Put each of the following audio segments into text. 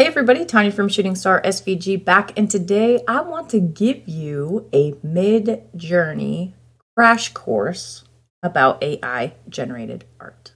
Hey everybody, Tanya from Shooting Star SVG back, and today I want to give you a Midjourney crash course about AI generated art.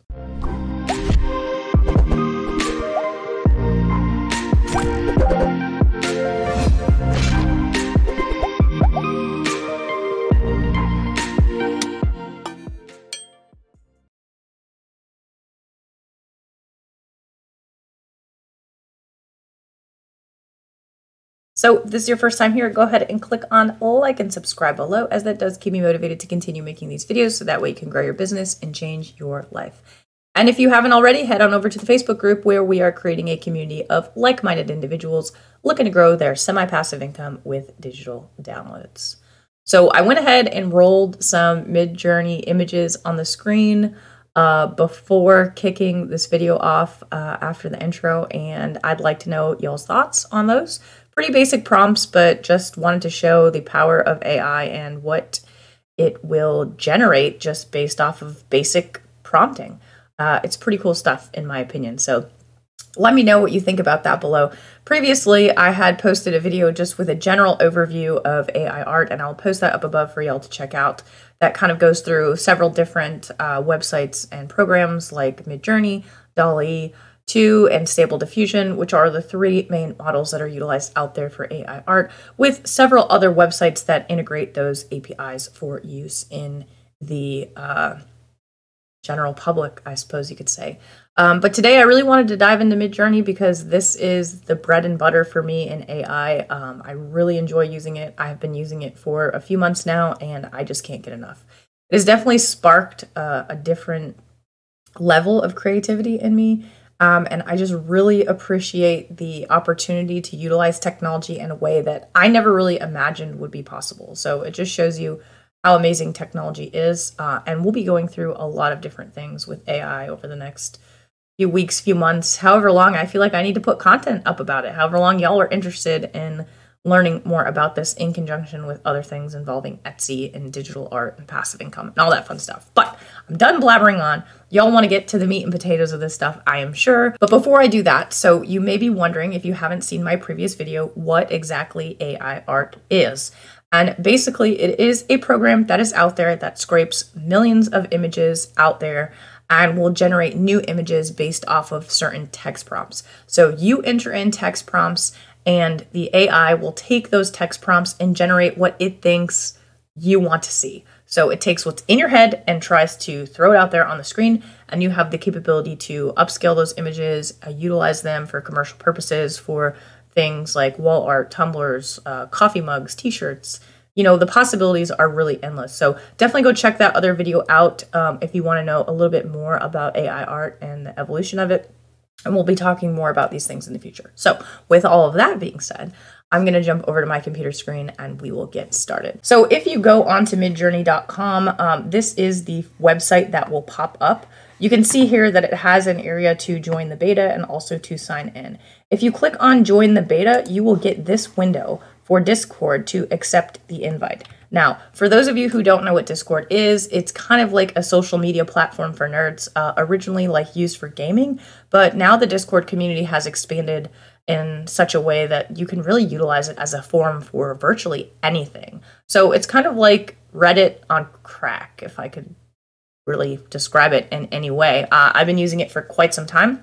So if this is your first time here, go ahead and click on like and subscribe below, as that does keep me motivated to continue making these videos so that way you can grow your business and change your life. And if you haven't already, head on over to the Facebook group where we are creating a community of like-minded individuals looking to grow their semi-passive income with digital downloads. So I went ahead and rolled some Midjourney images on the screen before kicking this video off after the intro, and I'd like to know y'all's thoughts on those. Pretty basic prompts, but just wanted to show the power of AI and what it will generate just based off of basic prompting. It's pretty cool stuff in my opinion. So let me know what you think about that below. Previously, I had posted a video just with a general overview of AI art, and I'll post that up above for y'all to check out. That kind of goes through several different websites and programs like Midjourney, DALL-E 2, and Stable Diffusion, which are the three main models that are utilized out there for AI art, with several other websites that integrate those APIs for use in the general public, I suppose you could say. But today I really wanted to dive into Midjourney because this is the bread and butter for me in AI. I really enjoy using it. I've been using it for a few months now, and I just can't get enough. It has definitely sparked a different level of creativity in me. And I just really appreciate the opportunity to utilize technology in a way that I never really imagined would be possible. So it just shows you how amazing technology is. And we'll be going through a lot of different things with AI over the next few weeks, few months, however long I feel like I need to put content up about it, however long y'all are interested in learning more about this in conjunction with other things involving Etsy and digital art and passive income and all that fun stuff. But I'm done blabbering on. Y'all want to get to the meat and potatoes of this stuff, I am sure. But before I do that, so you may be wondering, if you haven't seen my previous video, what exactly AI art is. And basically it is a program that is out there that scrapes millions of images out there and will generate new images based off of certain text prompts. So you enter in text prompts, and the AI will take those text prompts and generate what it thinks you want to see. So it takes what's in your head and tries to throw it out there on the screen, and you have the capability to upscale those images, utilize them for commercial purposes, for things like wall art, tumblers, coffee mugs, t-shirts. You know, the possibilities are really endless. So definitely go check that other video out if you want to know a little bit more about AI art and the evolution of it. And we'll be talking more about these things in the future. So with all of that being said, I'm going to jump over to my computer screen and we will get started. So if you go onto midjourney.com, this is the website that will pop up. You can see here that it has an area to join the beta and also to sign in. If you click on join the beta, you will get this window for Discord to accept the invite. Now, for those of you who don't know what Discord is, it's kind of like a social media platform for nerds, originally like used for gaming, but now the Discord community has expanded in such a way that you can really utilize it as a forum for virtually anything. So it's kind of like Reddit on crack, if I could really describe it in any way. I've been using it for quite some time,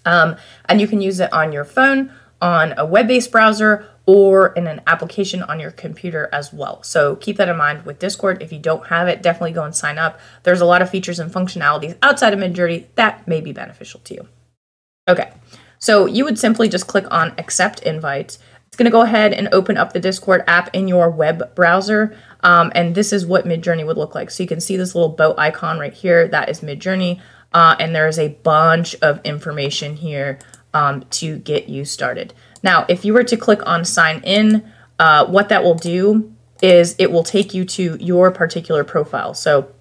and you can use it on your phone, on a web-based browser, or in an application on your computer as well. So keep that in mind with Discord. If you don't have it, definitely go and sign up. There's a lot of features and functionalities outside of Midjourney that may be beneficial to you. Okay, so you would simply just click on accept invite. It's gonna go ahead and open up the Discord app in your web browser. And this is what Midjourney would look like. So you can see this little boat icon right here, that is Midjourney. And there's a bunch of information here to get you started. Now, if you were to click on sign in, what that will do is it will take you to your particular profile. So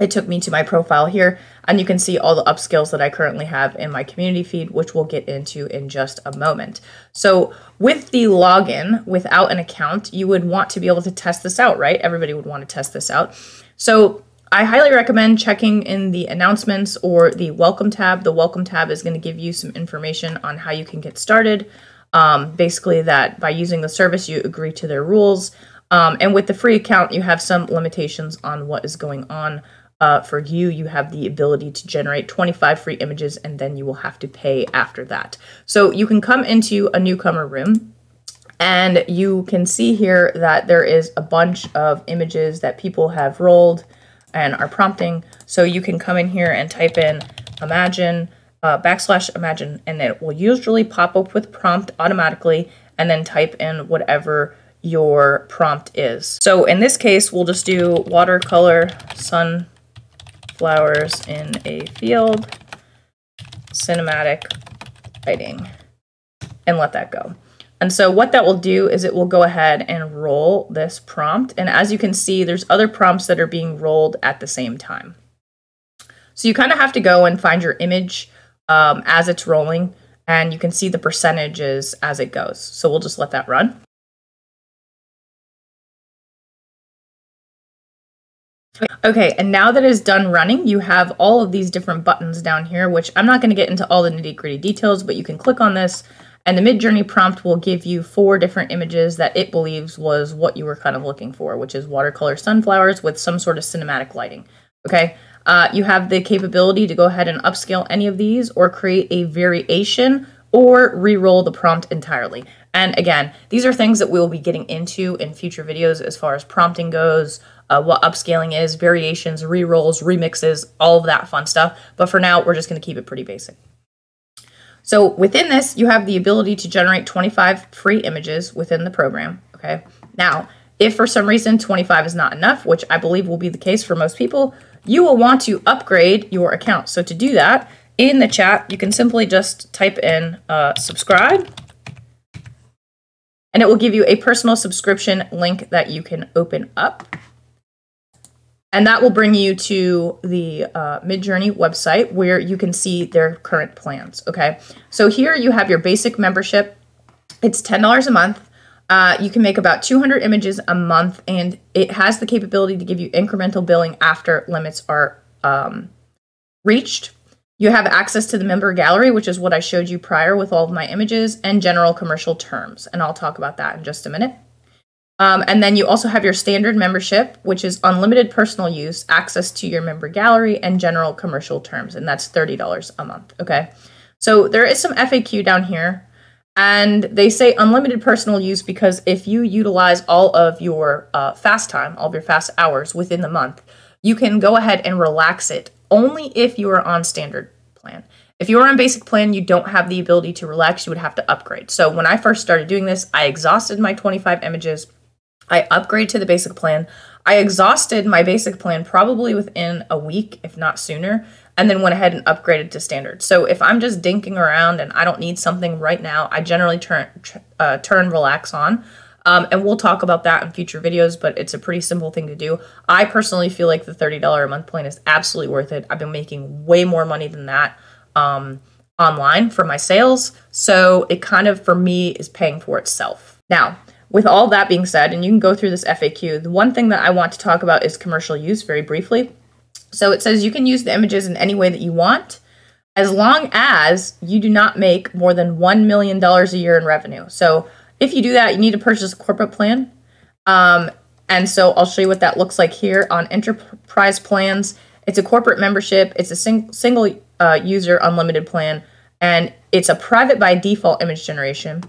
it took me to my profile here, and you can see all the upskills that I currently have in my community feed, which we'll get into in just a moment. So with the login, without an account, you would want to be able to test this out, right? Everybody would want to test this out. So I highly recommend checking in the announcements or the welcome tab. The welcome tab is going to give you some information on how you can get started. Basically that by using the service, you agree to their rules. And with the free account, you have some limitations on what is going on. For you, you have the ability to generate 25 free images, and then you will have to pay after that. So you can come into a newcomer room, and you can see here that there is a bunch of images that people have rolled and are prompting. So you can come in here and type in imagine, /imagine, and it will usually pop up with prompt automatically, and then type in whatever your prompt is. So in this case, we'll just do watercolor sunflowers in a field, cinematic lighting, and let that go. And so what that will do is it will go ahead and roll this prompt. And as you can see, there's other prompts that are being rolled at the same time. So you kind of have to go and find your image as it's rolling, and you can see the percentages as it goes. So we'll just let that run. Okay, and now that it's done running, you have all of these different buttons down here, which I'm not going to get into all the nitty-gritty details, but you can click on this, and the Midjourney prompt will give you 4 different images that it believes was what you were kind of looking for, which is watercolor sunflowers with some sort of cinematic lighting. Okay, you have the capability to go ahead and upscale any of these or create a variation or re-roll the prompt entirely. And again, these are things that we will be getting into in future videos as far as prompting goes, what upscaling is, variations, re-rolls, remixes, all of that fun stuff. But for now, we're just going to keep it pretty basic. So within this, you have the ability to generate 25 free images within the program. Okay. Now, if for some reason 25 is not enough, which I believe will be the case for most people, you will want to upgrade your account. So to do that, in the chat, you can simply just type in subscribe, and it will give you a personal subscription link that you can open up. And that will bring you to the Midjourney website where you can see their current plans, okay? So here you have your basic membership. It's $10 a month. You can make about 200 images a month, and it has the capability to give you incremental billing after limits are reached. You have access to the member gallery, which is what I showed you prior with all of my images, and general commercial terms. And I'll talk about that in just a minute. And then you also have your standard membership, which is unlimited personal use, access to your member gallery, and general commercial terms. And that's $30 a month, okay? So there is some FAQ down here. And they say unlimited personal use because if you utilize all of your fast time, all of your fast hours within the month, you can go ahead and relax it only if you are on standard plan. If you are on basic plan, you don't have the ability to relax. You would have to upgrade. So when I first started doing this, I exhausted my 25 images. I upgrade to the basic plan. I exhausted my basic plan probably within a week, if not sooner, and then went ahead and upgraded to standard. So if I'm just dinking around and I don't need something right now, I generally turn relax on. And we'll talk about that in future videos, but it's a pretty simple thing to do. I personally feel like the $30 a month plan is absolutely worth it. I've been making way more money than that online for my sales. So it kind of, for me, is paying for itself. Now, with all that being said, and you can go through this FAQ, the one thing that I want to talk about is commercial use very briefly. So it says you can use the images in any way that you want, as long as you do not make more than $1 million a year in revenue. So if you do that, you need to purchase a corporate plan. And so I'll show you what that looks like here on enterprise plans. It's a corporate membership. It's a single user unlimited plan, and it's a private by default image generation.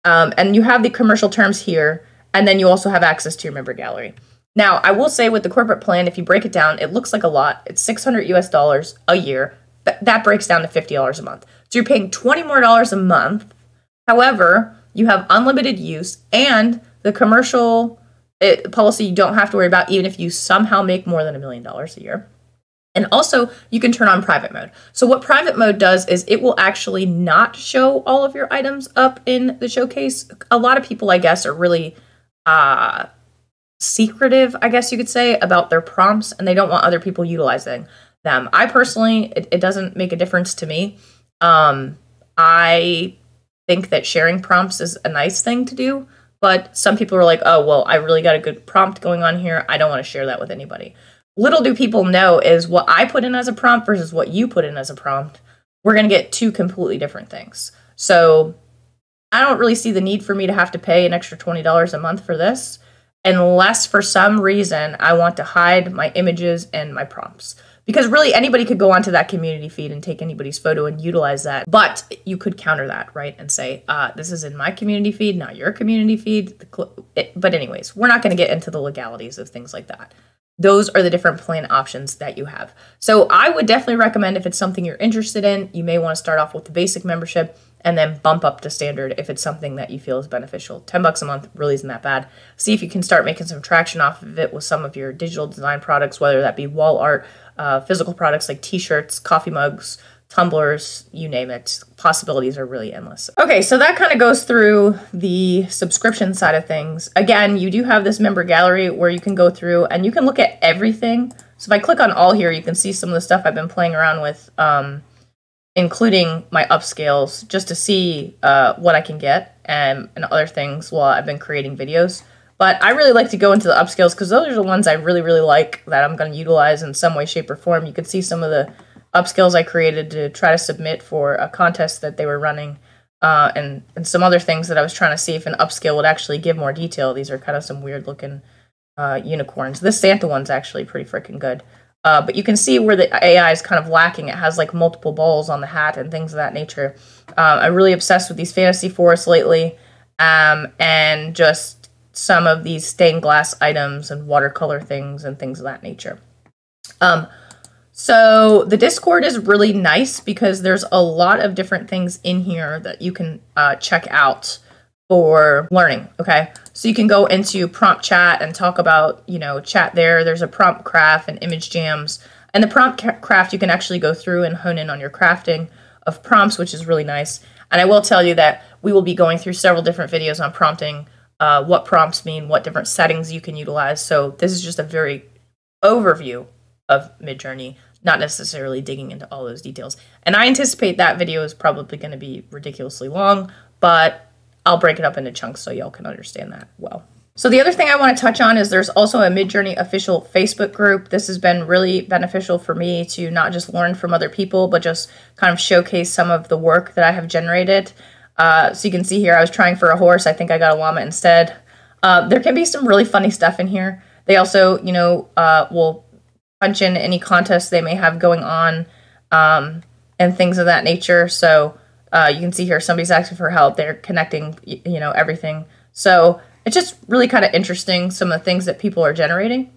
And you have the commercial terms here, and then you also have access to your member gallery. Now, I will say with the corporate plan, if you break it down, it looks like a lot. It's $600 US a year. That breaks down to $50 a month. So you're paying $20 more a month. However, you have unlimited use, and the commercial policy you don't have to worry about even if you somehow make more than $1 million a year. And also, you can turn on private mode. So what private mode does is it will actually not show all of your items up in the showcase. A lot of people, I guess, are really secretive, I guess you could say, about their prompts, and they don't want other people utilizing them. I personally, it doesn't make a difference to me. I think that sharing prompts is a nice thing to do, but some people are like, oh, well, I really got a good prompt going on here. I don't want to share that with anybody. little do people know is what I put in as a prompt versus what you put in as a prompt, we're going to get two completely different things. So I don't really see the need for me to have to pay an extra $20 a month for this, unless for some reason I want to hide my images and my prompts. Because really anybody could go onto that community feed and take anybody's photo and utilize that. But you could counter that, right? And say, this is in my community feed, not your community feed. But anyways, we're not going to get into the legalities of things like that. Those are the different plan options that you have. So I would definitely recommend, if it's something you're interested in, you may want to start off with the basic membership and then bump up to standard if it's something that you feel is beneficial. $10 a month really isn't that bad. See if you can start making some traction off of it with some of your digital design products, whether that be wall art, physical products like t-shirts, coffee mugs, tumblers, you name it. Possibilities are really endless. Okay, so that kind of goes through the subscription side of things. Again, you do have this member gallery where you can go through and you can look at everything. So if I click on all here, you can see some of the stuff I've been playing around with, including my upscales, just to see what I can get and other things while I've been creating videos. But I really like to go into the upscales because those are the ones I really, really like that I'm going to utilize in some way, shape, or form. You can see some of the upscales I created to try to submit for a contest that they were running, and some other things that I was trying to see if an upscale would actually give more detail. These are kind of some weird looking unicorns. This Santa one's actually pretty freaking good. But you can see where the AI is kind of lacking. It has like multiple balls on the hat and things of that nature. I'm really obsessed with these fantasy forests lately, and just some of these stained glass items and watercolor things and things of that nature. So the Discord is really nice because there's a lot of different things in here that you can check out for learning, okay? So you can go into prompt chat and talk about, chat there. There's a prompt craft and image jams. And the prompt craft, you can actually go through and hone in on your crafting of prompts, which is really nice. And I will tell you that we will be going through several different videos on prompting, what prompts mean, what different settings you can utilize. So this is just a very overview of Midjourney, not necessarily digging into all those details. And I anticipate that video is probably going to be ridiculously long, but I'll break it up into chunks so y'all can understand that well. So the other thing I want to touch on is there's also a Midjourney official Facebook group. This has been really beneficial for me to not just learn from other people, but just kind of showcase some of the work that I have generated. So you can see here, I was trying for a horse. I think I got a llama instead. There can be some really funny stuff in here. They also, will punch in any contests they may have going on, and things of that nature. So you can see here, somebody's asking for help. They're connecting, everything. So it's just really kind of interesting, some of the things that people are generating.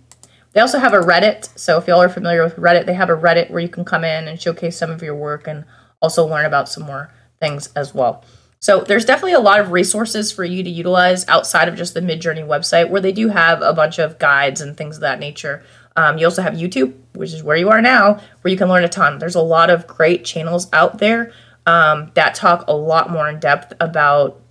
They also have a Reddit. So if y'all are familiar with Reddit, they have a Reddit where you can come in and showcase some of your work and also learn about some more things as well. So there's definitely a lot of resources for you to utilize outside of just the Midjourney website, where they do have a bunch of guides and things of that nature. You also have YouTube, which is where you are now, where you can learn a ton. There's a lot of great channels out there that talk a lot more in depth about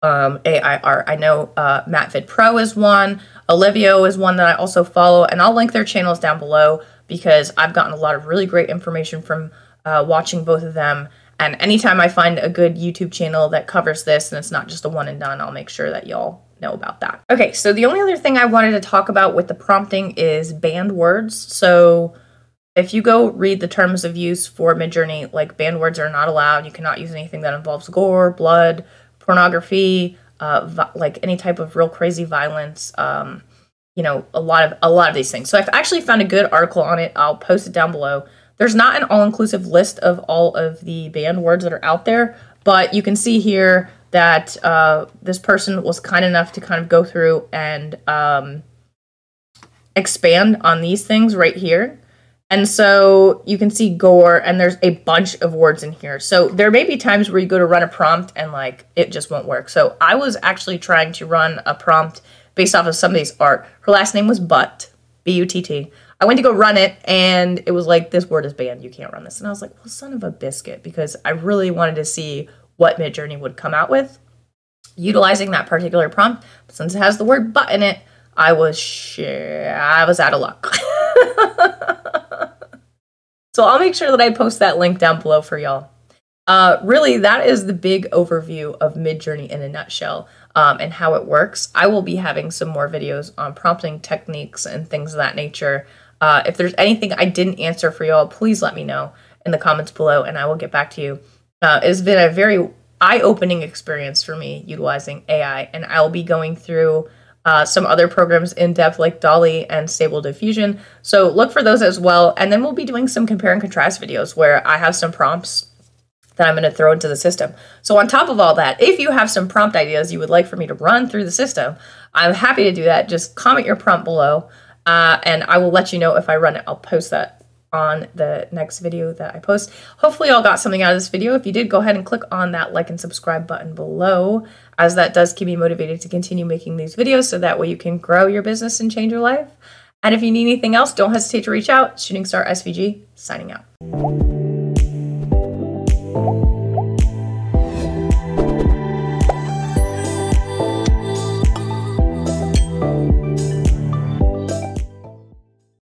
AI art. I know Matt Pro is one, Olivio is one that I also follow, and I'll link their channels down below because I've gotten a lot of really great information from watching both of them. And anytime I find a good YouTube channel that covers this and it's not just a one and done, I'll make sure that y'all know about that. Okay, so the only other thing I wanted to talk about with the prompting is banned words. So if you go read the terms of use for Midjourney, like banned words are not allowed. You cannot use anything that involves gore, blood, pornography, like any type of real crazy violence, a lot of these things. So I've actually found a good article on it. I'll post it down below. There's not an all-inclusive list of all of the banned words that are out there, but you can see here that this person was kind enough to kind of go through and expand on these things right here. And so you can see gore, and there's a bunch of words in here. So there may be times where you go to run a prompt and like it just won't work. So I was actually trying to run a prompt based off of somebody's art. Her last name was Butt, B-U-T-T. I went to go run it, and it was like, this word is banned. You can't run this. And I was like, well, son of a biscuit, because I really wanted to see what Midjourney would come out with utilizing that particular prompt. But since it has the word butt in it, I was out of luck. So I'll make sure that I post that link down below for y'all. Really, that is the big overview of Midjourney in a nutshell, and how it works. I will be having some more videos on prompting techniques and things of that nature. If there's anything I didn't answer for y'all, please let me know in the comments below and I will get back to you. It's been a very eye-opening experience for me utilizing AI, and I'll be going through some other programs in depth like Dolly and Stable Diffusion. So look for those as well. And then we'll be doing some compare and contrast videos where I have some prompts that I'm going to throw into the system. So on top of all that, if you have some prompt ideas you would like for me to run through the system, I'm happy to do that. Just comment your prompt below and I will let you know if I run it. I'll post that on the next video that I post. Hopefully y'all got something out of this video. If you did, go ahead and click on that like and subscribe button below, as that does keep me motivated to continue making these videos so that way you can grow your business and change your life. And if you need anything else, don't hesitate to reach out. Shooting Star SVG, signing out.